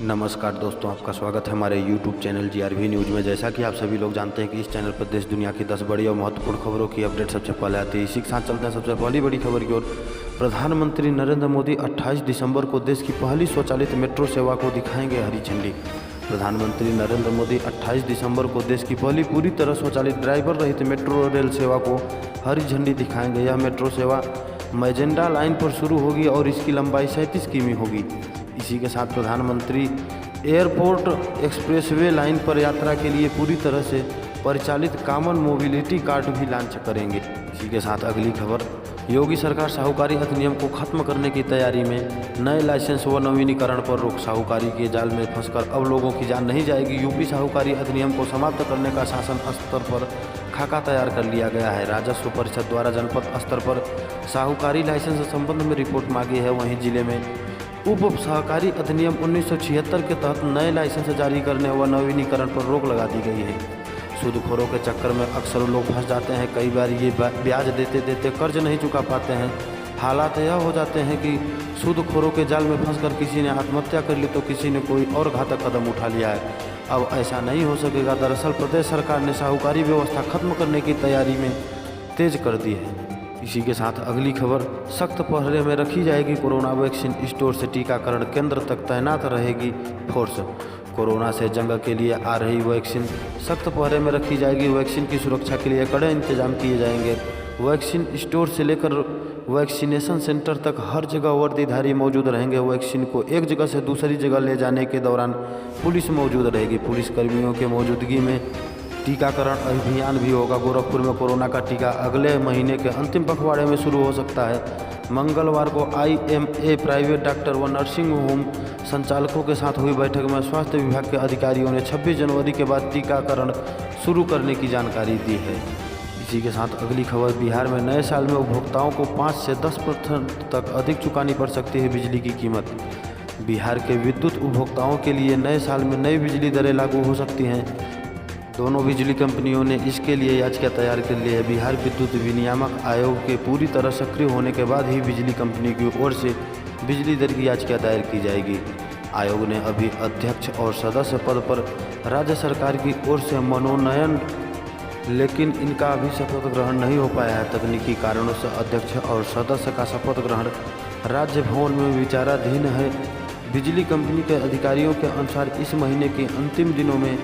नमस्कार दोस्तों, आपका स्वागत है हमारे YouTube चैनल GRV न्यूज़ में। जैसा कि आप सभी लोग जानते हैं कि इस चैनल पर देश दुनिया की 10 बड़ी और महत्वपूर्ण खबरों की अपडेट सबसे पहले आती है। इसी के साथ चलते हैं सबसे पहली बड़ी खबर की ओर। प्रधानमंत्री नरेंद्र मोदी 28 दिसंबर को देश की पहली स्वचालित मेट्रो सेवा को दिखाएंगे हरी झंडी। प्रधानमंत्री नरेंद्र मोदी 28 दिसंबर को देश की पहली पूरी तरह स्वचालित ड्राइवर रहित मेट्रो रेल सेवा को हरी झंडी दिखाएंगे। यह मेट्रो सेवा मैजेंटा लाइन पर शुरू होगी और इसकी लंबाई 37 किमी होगी। इसी के साथ प्रधानमंत्री एयरपोर्ट एक्सप्रेसवे लाइन पर यात्रा के लिए पूरी तरह से परिचालित कॉमन मोबिलिटी कार्ड भी लॉन्च करेंगे। इसी के साथ अगली खबर, योगी सरकार साहूकारी अधिनियम को खत्म करने की तैयारी में, नए लाइसेंस व नवीनीकरण पर रोक। साहूकारी के जाल में फंसकर अब लोगों की जान नहीं जाएगी। यूपी साहूकारी अधिनियम को समाप्त करने का शासन स्तर पर खाका तैयार कर लिया गया है। राजस्व परिषद द्वारा जनपद स्तर पर साहूकारी लाइसेंस संबंध में रिपोर्ट मांगी है। वहीं जिले में उप सहकारी अधिनियम 1976 के तहत नए लाइसेंस जारी करने व नवीनीकरण पर रोक लगा दी गई है। सूदखोरों के चक्कर में अक्सर लोग फंस जाते हैं। कई बार ये ब्याज देते देते कर्ज नहीं चुका पाते हैं। हालात यह हो जाते हैं कि सूदखोरों के जाल में फंसकर किसी ने आत्महत्या कर ली तो किसी ने कोई और घातक कदम उठा लिया है। अब ऐसा नहीं हो सकेगा। दरअसल प्रदेश सरकार ने साहूकारी व्यवस्था खत्म करने की तैयारी में तेज कर दी है। इसी के साथ अगली खबर, सख्त पहरे में रखी जाएगी कोरोना वैक्सीन स्टोर से टीकाकरण केंद्र तक तैनात रहेगी फोर्स। कोरोना से जंग के लिए आ रही वैक्सीन सख्त पहरे में रखी जाएगी। वैक्सीन की सुरक्षा के लिए कड़े इंतजाम किए जाएंगे। वैक्सीन स्टोर से लेकर वैक्सीनेशन सेंटर तक हर जगह वर्दीधारी मौजूद रहेंगे। वैक्सीन को एक जगह से दूसरी जगह ले जाने के दौरान पुलिस मौजूद रहेगी। पुलिसकर्मियों के मौजूदगी में टीकाकरण अभियान भी होगा। गोरखपुर में कोरोना का टीका अगले महीने के अंतिम पखवाड़े में शुरू हो सकता है। मंगलवार को IMA प्राइवेट डॉक्टर व नर्सिंग होम संचालकों के साथ हुई बैठक में स्वास्थ्य विभाग के अधिकारियों ने 26 जनवरी के बाद टीकाकरण शुरू करने की जानकारी दी है। इसी के साथ अगली खबर, बिहार में नए साल में उपभोक्ताओं को 5 से 10% तक अधिक चुकानी पड़ सकती है बिजली की कीमत। बिहार के विद्युत उपभोक्ताओं के लिए नए साल में नई बिजली दरें लागू हो सकती हैं। दोनों बिजली कंपनियों ने इसके लिए याचिका तैयार कर ली है। बिहार विद्युत विनियामक आयोग के पूरी तरह सक्रिय होने के बाद ही बिजली कंपनी की ओर से बिजली दर की याचिका दायर की जाएगी। आयोग ने अभी अध्यक्ष और सदस्य पद पर राज्य सरकार की ओर से मनोनयन, लेकिन इनका अभी शपथ ग्रहण नहीं हो पाया है। तकनीकी कारणों से अध्यक्ष और सदस्य का शपथ ग्रहण राज्य भवन में विचाराधीन है। बिजली कंपनी के अधिकारियों के अनुसार इस महीने के अंतिम दिनों में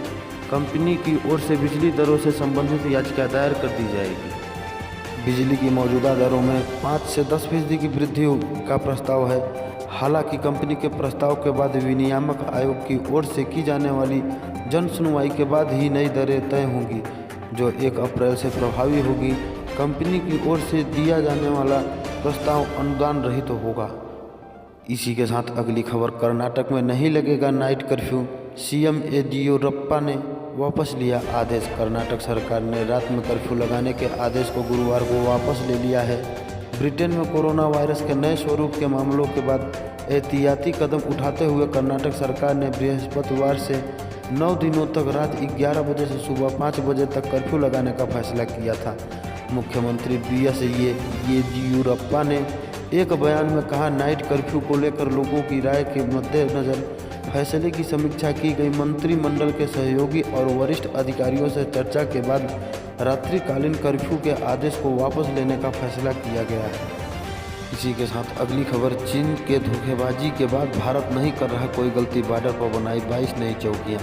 कंपनी की ओर से बिजली दरों से संबंधित याचिका दायर कर दी जाएगी। बिजली की मौजूदा दरों में 5 से 10% की वृद्धि का प्रस्ताव है। हालांकि कंपनी के प्रस्ताव के बाद विनियामक आयोग की ओर से की जाने वाली जन सुनवाई के बाद ही नई दरें तय होंगी, जो 1 अप्रैल से प्रभावी होगी। कंपनी की ओर से दिया जाने वाला प्रस्ताव अनुदान रहित होगा। इसी के साथ अगली खबर, कर्नाटक में नहीं लगेगा नाइट कर्फ्यू। CM येदियुरप्पा ने वापस लिया आदेश। कर्नाटक सरकार ने रात में कर्फ्यू लगाने के आदेश को गुरुवार को वापस ले लिया है। ब्रिटेन में कोरोना वायरस के नए स्वरूप के मामलों के बाद एहतियाती कदम उठाते हुए कर्नाटक सरकार ने बृहस्पतिवार से 9 दिनों तक रात 11 बजे से सुबह 5 बजे तक कर्फ्यू लगाने का फैसला किया था। मुख्यमंत्री BS येदियुरप्पा ने एक बयान में कहा, नाइट कर्फ्यू को लेकर लोगों की राय के मद्देनजर फैसले की समीक्षा की गई। मंत्रिमंडल के सहयोगी और वरिष्ठ अधिकारियों से चर्चा के बाद रात्रिकालीन कर्फ्यू के आदेश को वापस लेने का फैसला किया गया है। इसी के साथ अगली खबर, चीन के धोखेबाजी के बाद भारत नहीं कर रहा कोई गलती। बॉर्डर पर बनाई 22 नई चौकियाँ।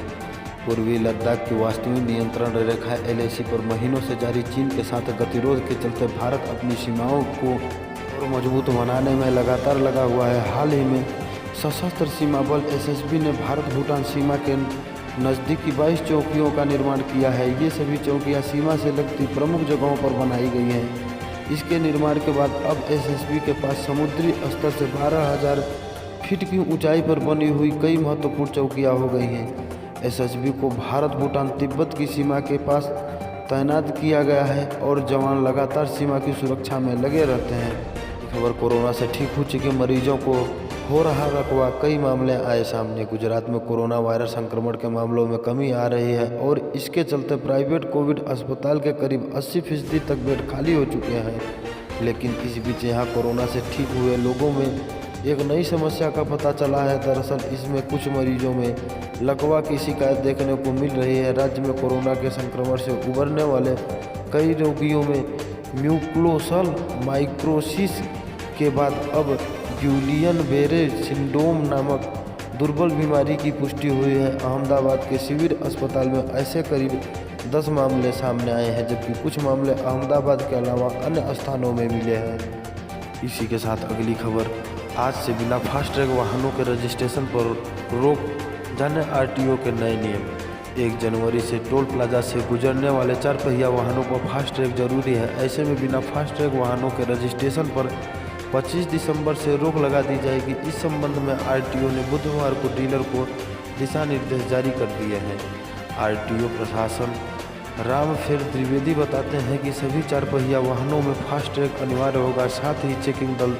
पूर्वी लद्दाख की वास्तविक नियंत्रण रेखा LAC पर महीनों से जारी चीन के साथ गतिरोध के चलते भारत अपनी सीमाओं को और मजबूत बनाने में लगातार लगा हुआ है। हाल ही में सशस्त्र सीमा बल SSB ने भारत भूटान सीमा के नज़दीकी 22 चौकियों का निर्माण किया है। ये सभी चौकियां सीमा से लगती प्रमुख जगहों पर बनाई गई हैं। इसके निर्माण के बाद अब SSB के पास समुद्री स्तर से 12,000 फीट की ऊंचाई पर बनी हुई कई महत्वपूर्ण चौकियां हो गई हैं। SSB को भारत भूटान तिब्बत की सीमा के पास तैनात किया गया है और जवान लगातार सीमा की सुरक्षा में लगे रहते हैं। खबर, कोरोना से ठीक हो चुके मरीजों को हो रहा रकवा, कई मामले आए सामने। गुजरात में कोरोना वायरस संक्रमण के मामलों में कमी आ रही है और इसके चलते प्राइवेट कोविड अस्पताल के करीब 80% तक बेड खाली हो चुके हैं। लेकिन इस बीच यहाँ कोरोना से ठीक हुए लोगों में एक नई समस्या का पता चला है। दरअसल इसमें कुछ मरीजों में लकवा की शिकायत देखने को मिल रही है। राज्य में कोरोना के संक्रमण से उबरने वाले कई रोगियों में म्यूकोसल माइक्रोसिस के बाद अब गुइलियन बेरे सिंड्रोम नामक दुर्बल बीमारी की पुष्टि हुई है। अहमदाबाद के सिविल अस्पताल में ऐसे करीब 10 मामले सामने आए हैं, जबकि कुछ मामले अहमदाबाद के अलावा अन्य स्थानों में मिले हैं। इसी के साथ अगली खबर, आज से बिना फास्ट ट्रैक वाहनों के रजिस्ट्रेशन पर रोक, जाने आरटीओ के नए नियम। 1 जनवरी से टोल प्लाजा से गुजरने वाले 4 पहिया वाहनों पर फास्ट ट्रैग जरूरी है। ऐसे में बिना फास्ट ट्रैग वाहनों के रजिस्ट्रेशन पर 25 दिसंबर से रोक लगा दी जाएगी। इस संबंध में आरटीओ ने बुधवार को डीलर को दिशा निर्देश जारी कर दिए हैं। आरटीओ प्रशासन रामफेर द्विवेदी बताते हैं कि सभी 4 पहिया वाहनों में फास्ट ट्रैग अनिवार्य होगा। साथ ही चेकिंग दल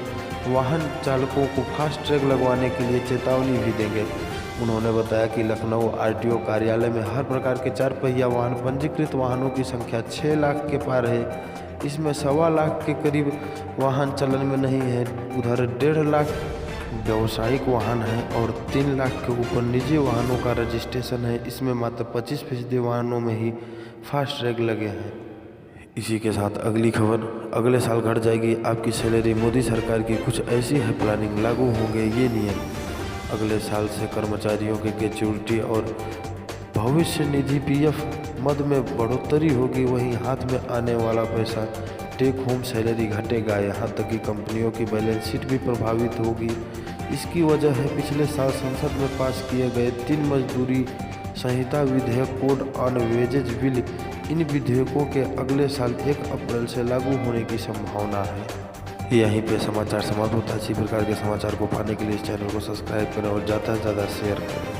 वाहन चालकों को फास्ट ट्रैग लगवाने के लिए चेतावनी भी देंगे। उन्होंने बताया कि लखनऊ आरटीओ कार्यालय में हर प्रकार के 4 पहिया वाहन पंजीकृत वाहनों की संख्या 6 लाख के पार है। इसमें 1.25 लाख के करीब वाहन चलन में नहीं है। उधर 1.5 लाख व्यावसायिक वाहन है और 3 लाख के ऊपर निजी वाहनों का रजिस्ट्रेशन है। इसमें मात्र 25% वाहनों में ही फास्ट ट्रैग लगे हैं। इसी के साथ अगली खबर, अगले साल घट जाएगी आपकी सैलरी। मोदी सरकार की कुछ ऐसी है प्लानिंग, लागू होंगे ये नियम। अगले साल से कर्मचारियों के ग्रेच्युटी और भविष्य निधि पीएफ मद में बढ़ोतरी होगी। वहीं हाथ में आने वाला पैसा टेक होम सैलरी घटेगा। यहाँ तक कि कंपनियों की बैलेंस शीट भी प्रभावित होगी। इसकी वजह है पिछले साल संसद में पास किए गए 3 मजदूरी संहिता विधेयक, कोड ऑन वेजेज बिल। इन विधेयकों के अगले साल 1 अप्रैल से लागू होने की संभावना है। यहीं पे समाचार समाप्त होता है। इसी प्रकार के समाचार को पाने के लिए इस चैनल को सब्सक्राइब करें और ज़्यादा से ज़्यादा शेयर करें।